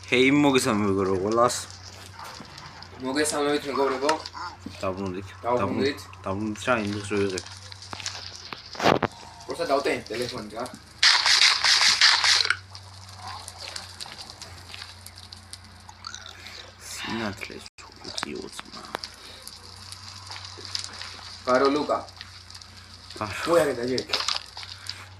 Hei, მოგესალმებით ყველას. მოგესალმებით მეგობრებო. დაბრუნდით რა ინდუსტრიაზე. Просто დავტენ ტელეფონი რა. სინათლეს უწიოწმა. ბარო ლუკა. მოიარე დაჟე.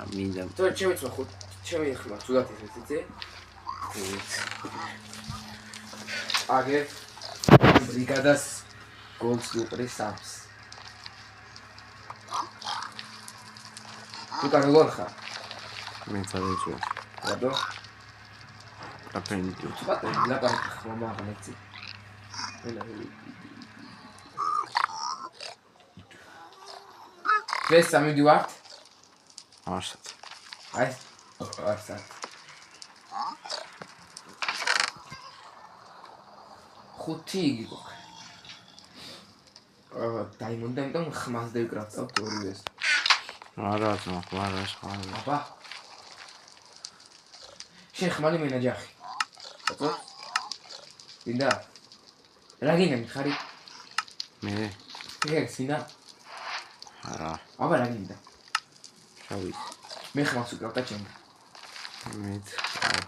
ამინდა. თორე ჩემი ცმა ხო ჩემი ხმა ზოგადად ეს იცი? აგე ბრიგადას გოლს უყრის სამს. ლუკა როგორ ხარ? მე წავეწვა. რატო? აპენდიო. ლაპარაკ ხმა მაგნეცი. ეს სამიდივართ? არსად. აი, არსად. ხუთი იგი გქონდა. დაიმონდა იმიტომ ხმას დავკრავთ ორივეს. არა, არა, ხარ. აბა. შენ ხმალი მენაჯახი. ხო? ინდა. რა გინდა მიხარი? მე სინა? არა, აბა რა გინდა? შავი. მე ხმას უკრავ და ჩემ. მე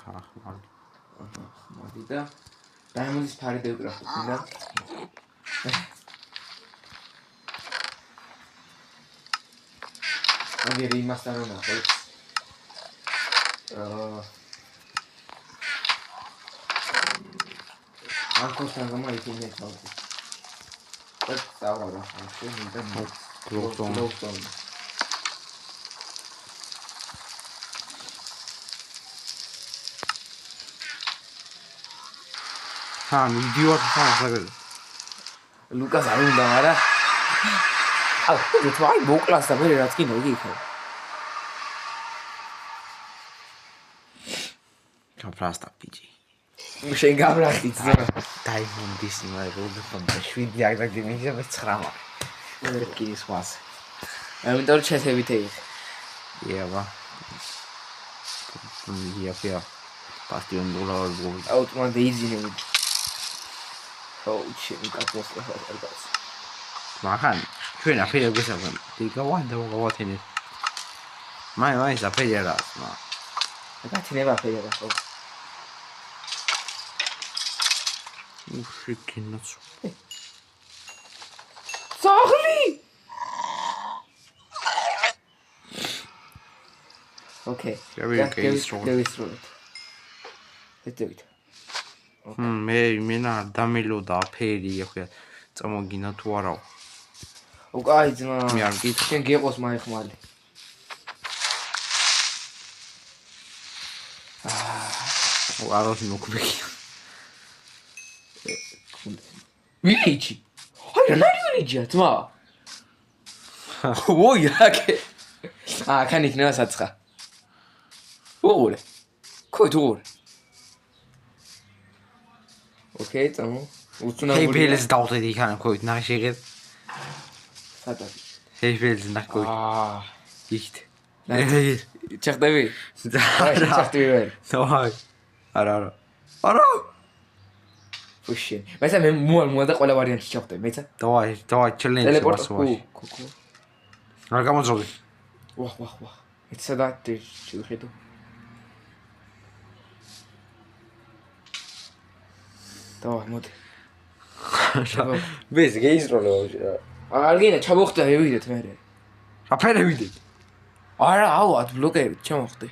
ხარ. მოდი და დაიმონდის ფარი დავკრავ, ინდა. აგერ იმასთან რომ ნახოთ. ანკოსთან გამოიწინე თავი. და დავარა ხალხი მინდა გლოვტონ. მიდივარ ხარ. ლუკას არ უნდა, არა? აუ, თვაი მოკლას და მე რაც კი მოგი იქ. კაფრასტა პიჯი. შენ გაბრახით ზა. დაიმონდის იმაი როლდონდა 7 აგრაკი მინდა მე 9. მე კინის მას. ამიტომ ჩეთებით ეგ. იავა. იაფია. პასტიონ დოლარ გოლ. აუტომატ დაიძინე. შენ კაცოს ახალგაზრდას. მაგან ჩვენ აფერია გესაუბრებთ. დიგავანდა მოგავათენე. მაი საფერია რა. აკეთინება აფერია ხო? უშიქინოც. საღლი! ოკეი. გავისროლეთ. ეტევით. მე მენა დამელოდა აფერი ახლა წამოგინა თუ არა. უკაი ძმა. მე არ გიქ შენ გეყოს მაიხმალი. აროს მოკვიქი. ვილიჯი. აი რა ვილიჯია ძმა. ой, აკე. კან იქნება საცხა. ოღონდ. კოი თუ ოღონდ. ოკეი, წამო. უცნაური. ჰეიბელს დავდედი იქან კოი ნაშეგეთ. სადა. ჰეიბელს ნაკოი. იქით. ჩახდები? აი, ჩახდები ვერ. დავაი. არა. უშენ. მეცა მე მოალ და ყველა ვარიანტი ჩახდები, მეცა. დავაი, ჩელენჯი ტელეპორტი. რა გამოძროდი? ვაჰ. ეცა და შევხედო. დავაი, მოდი. ვეს გეისროლო. არ გინდა ჩამოხდა ევიდეთ მე. აფერე ვიდეთ. არა, აუ, ატბლოკები ჩამოხდი.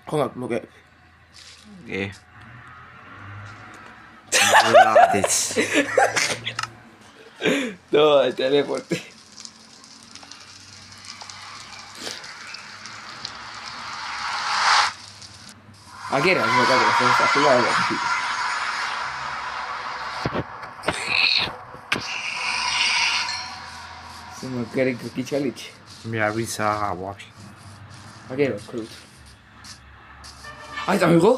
ხომა ბლოკები. ლადეც. დავაი, ტელეპორტი. აგერა მოგაგება სასახლა არა. სულ გიჩალიჩი. მე არ ვიცი რა ვაფშე. აგერა კრუტ. აი დამიღო?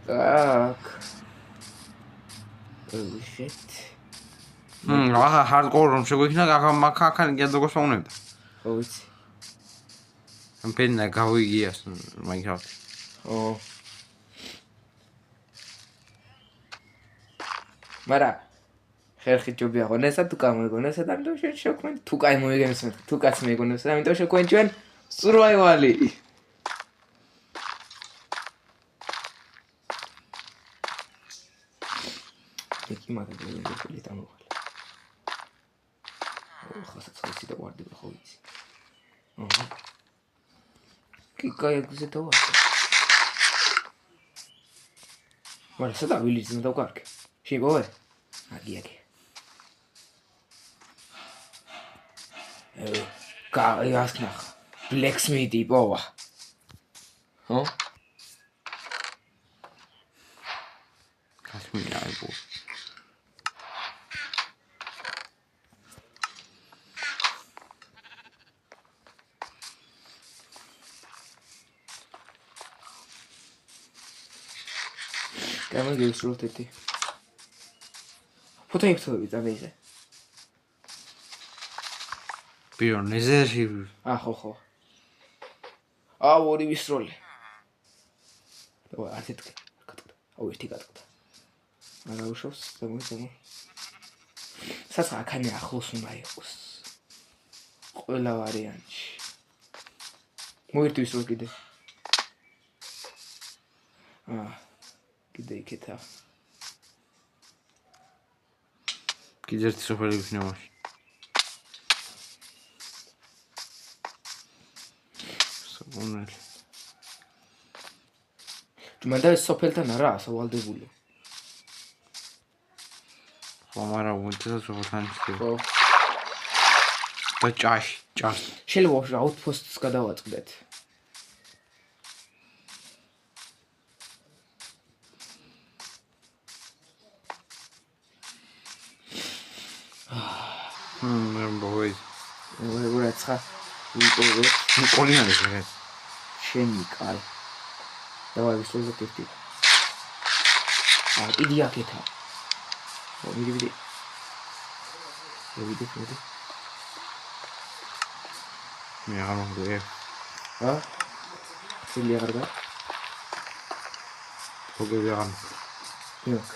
Так. Shit. ახლა hardcore რომ შეგვიქნა აქან იგი როგორ შეუნებდა ხო ვიცი ამ პენა გავიგიას Minecraft ო მარა ხერხი ჯობია ღონესა თუ გამოგონესა და ამიტომ შეკვენ თუ კაი მოიგებს თუ კაც მეგონესა ამიტომ შეკვენ ჩვენ survival-ი ეკი მაგალითად დამოვალ ხასაც ხისი და ვარდება ხო ვიცი აჰა კი კაი გზე და ვარ მარა სადა ვილიზნა და ვკარგე შეგოვე აგი გასნა blacksmith-ი პოვა ხო გასმინა აიბო Камера геусрот эти. Фото ипсовი წამეიღე. პიონეზერი. ხო. ორი ვისროლე. და ათეთქე. ერთი გატყდა. არა უშავს, დამო. საცა აქანი ახლოს უნდა იყოს. ყველა ვარიანტში. მოერთი ვისროლ კიდე. კიდე იქეთა. კიდე ერთი სოფელი ვიქნება მაშინ. საგუნელი. მანდა სოფელთან არაა სავალდებული. მაგრამ უნდა სოფელთან ისე. ხო. და ჭაში. შეიძლება აუთპოსტს გადავაწყდეთ. Uratsxa. Nikolina же. Шеникай. Давай высылай ты. Иди акета. Иди. Иди. მე არ მომგვიე. სილი აღარ გა? მოგები აღარ. იაკ.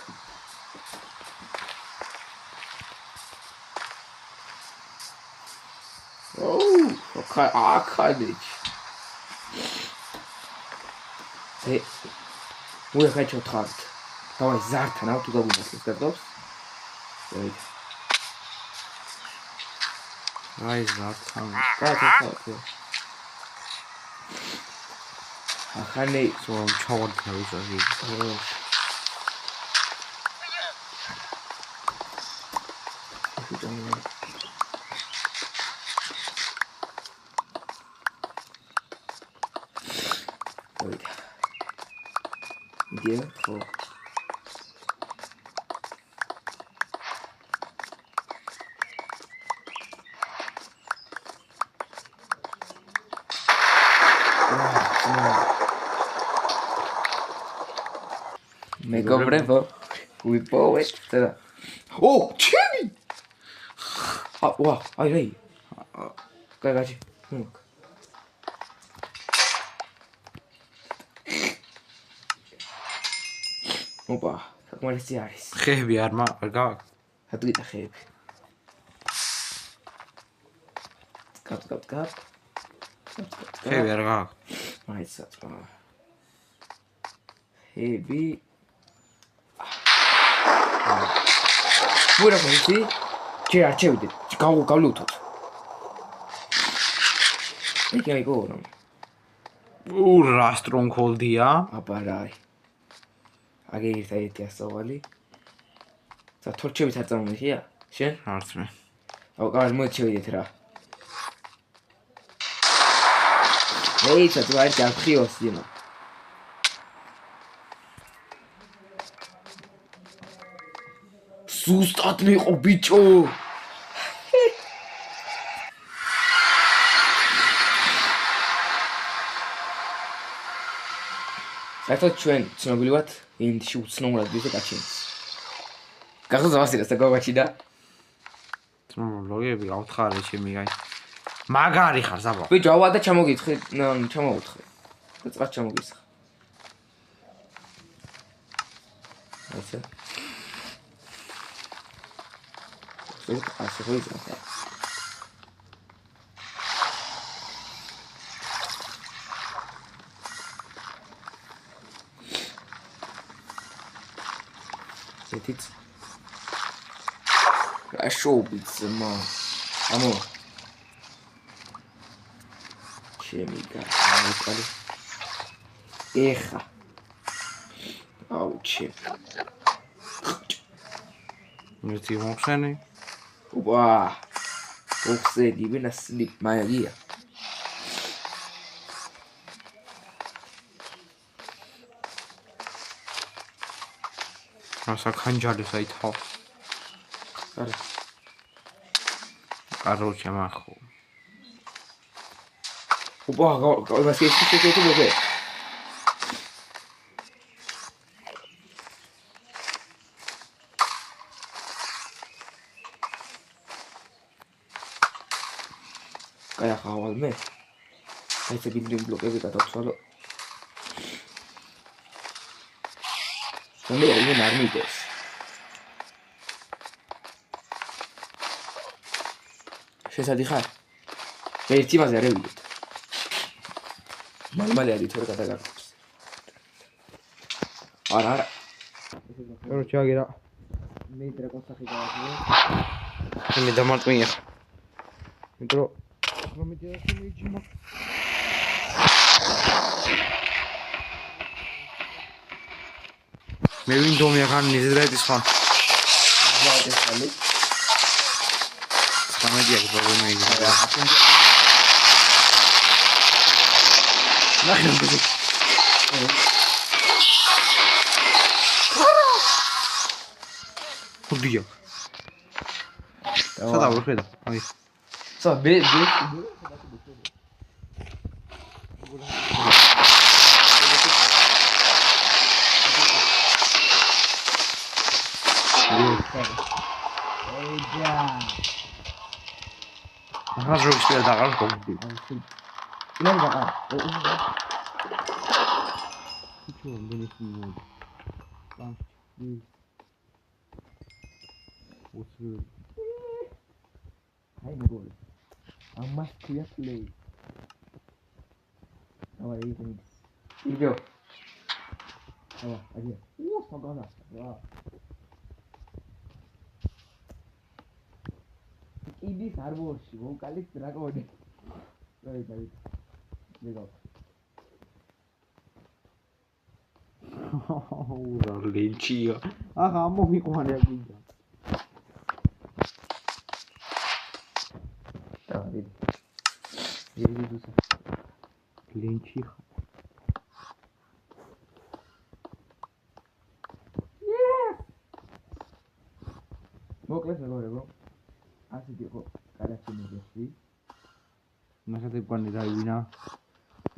Акадич. Ой, хочу тхарт. Давай зартан, а туда будешь готов? Давай. Ай, зартан. Как. ახალი სულ ჩავარდა ის ასე. Где? Ხო. მეგობრებო, ვიპოვეთ და ჩემი! აი. კაგაჩი. ოპა, საკმარისი არის. ხეები არ გაქვს? ჰატვიტა ხეები. კაპ. ხეები არ გაქვს? მაიცაც. ხეები. ვერა ხეთი? ჯერ არ შევიდეთ. გავლუთოთ. იქ გორო. რა სტრონგჰოლდია? აბარაი. აგი ერთი ასავალი. და თორჩებით არ წამომიხია? შენ? არც მე. კაი, მოჩევიდეთ რა. მეიცა თუ არ გახიოს იმა. სუსტად მიყო ბიჭო. საერთოდ ჩვენ ცნობილად ინდში უცნობად ვიზა გაჩენს. გახსოვს ამას და გავაჩინა? ლოგები გავთხარი ჩემი აი. მაგარი ხარ საბა. ბიჭო, ავა და ჩამოგიცხრი, ჩამოუთხრი. და წარ ჩამოგისხა. ასე. ასე ხო იზრახა. ზეთიც რაშობიც მა ამო ჩემი გამოკალი ეხა აუჩი მეთი მოხსენი ვა ოხსედი ვინა სლიპ მაია რასა ხანჯალი საითავ არა კაროჩე მახო ვა გასი ისე მოგე კაი ახალ მე ეს ბილდინგ ბლოკები გადავცვალო მე არ მიდევს შესადი ხარ მე ერთი მასე არ ევიდეთ მალე არის თორე გადაგაკეთებს არა კაროჩე აგერა მე დრაკონსახი გავაგზავნე მე დამარტყმია მეტრო რომიჯერაში მიიჭიმა მე ვინდომი ახან ნიზრაიტის ხან ვადეს ხალი სამედია პრობლემა იქნება ნახე ბიჭო ხუდია სადა ვხედა აი სა ბე ახლა ჯოგის პირა დაღარ გოგდი ნუ დაღარ ჩუ მენისინო პამ უსრუ აი მეგობრებო ამას ქვია პლეი ავა იგი ვიდეო ავა აი უ საგანა ვა იდის არბორში ვოკალის დრაკონი დაი მეგო რა ლინჩია ახლა მომიყვანე გინდა დაი დუსა ლინჩი მოკლეს მეგობრებო ასეთი იყო კარაჩინოებში მასაძე კვანი დაივინა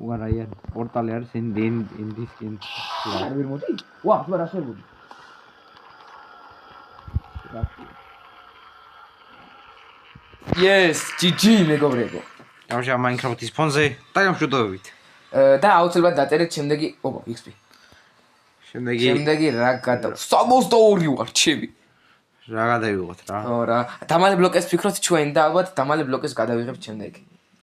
უგან აი პორტალი არის ინდისკინ არ ვერ მოდი ვა სხვა რა შევუდი yes GG მეგობრებო დავშა მაინკრაფტის ფონზე და გამშვიდობებით და აუცილებლად დაწერეთ შემდეგი ოპა XP შემდეგი რა გადა 62 ვარ ჩემი რა გადავიღოთ რა ხო რა დამალე ბლოკეს ფიქრობთ ჩვენ და ალბათ დამალე ბლოკეს გადავიღებთ შემდეგი